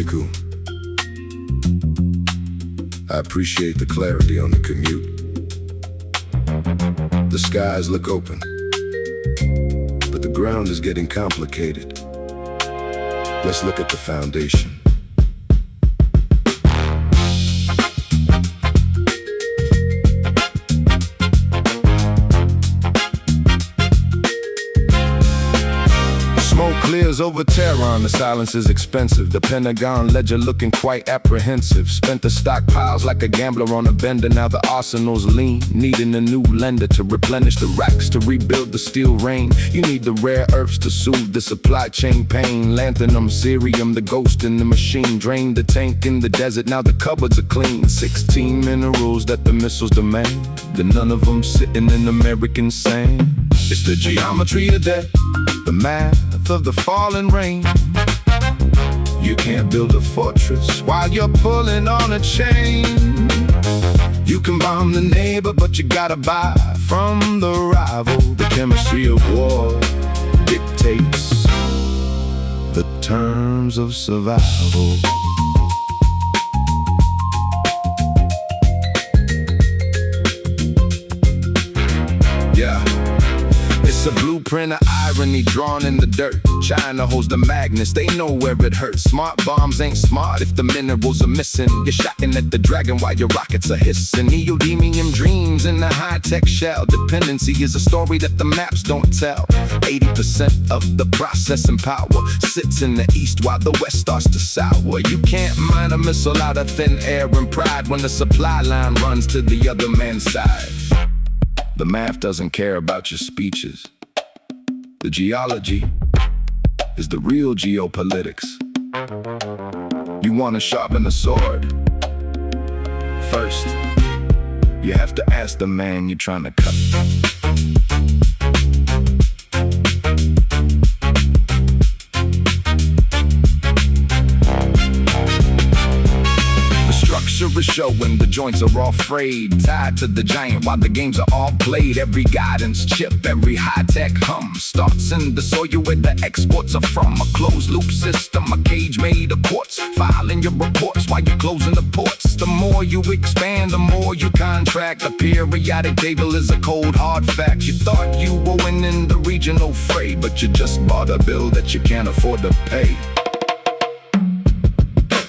Miku. I appreciate the clarity on the commute. The skies look open, but the ground is getting complicated. Let's look at the foundation. Smoke clears over Tehran, the silence is expensive. The Pentagon ledger looking quite apprehensive. Spent the stockpiles like a gambler on a bender. Now the arsenal's lean, needing a new lender to replenish the racks, to rebuild the steel rain. You need the rare earths to soothe the supply chain pain. Lanthanum, cerium, the ghost in the machine. Drained the tank in the desert, now the cupboards are clean. 16 minerals that the missiles demand, then none of them sitting in American sand. It's the geometry of death, the math of the falling rain. You can't build a fortress while you're pulling on a chain. You can bomb the neighbor, but you gotta buy from the rival. The chemistry of war dictates the terms of survival. Yeah. It's a blueprint of irony drawn in the dirt. China holds the magnets, they know where it hurts. Smart bombs ain't smart if the minerals are missing. You're shotting at the dragon while your rockets are hissing. Neodymium dreams in the high-tech shell. Dependency is a story that the maps don't tell. 80% of the processing power sits in the east while the west starts to sour. You can't mine a missile out of thin air and pride when the supply line runs to the other man's side. The math doesn't care about your speeches. The geology is the real geopolitics. You want to sharpen the sword? First, you have to ask the man you're trying to cut. Is showing the joints are all frayed, tied to the giant while the games are all played. Every guidance chip, every high-tech hum starts in the soil where the exports are from. A closed-loop system, a cage made of quartz, filing your reports while you're closing the ports. The more you expand, the more you contract. The periodic table is a cold, hard fact. You thought you were winning the regional fray, but you just bought a bill that you can't afford to pay.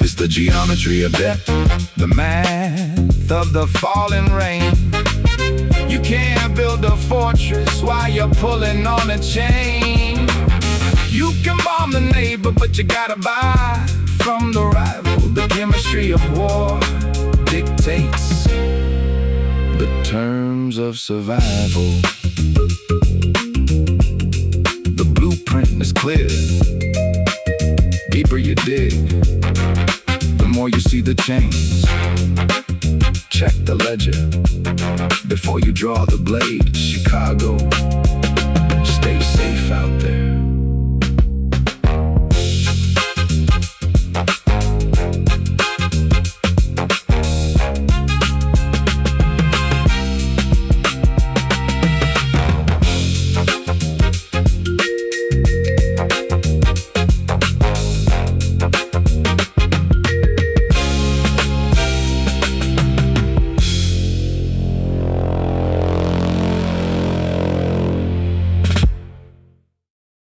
It's the geometry of death, the math of the falling rain. You can't build a fortress while you're pulling on a chain. You can bomb the neighbor, but you gotta buy from the rival. The chemistry of war dictates the terms of survival. The blueprint is clear. Deeper you dig, the more you see the change. Check the ledger before you draw the blade. Chicago, stay safe out there.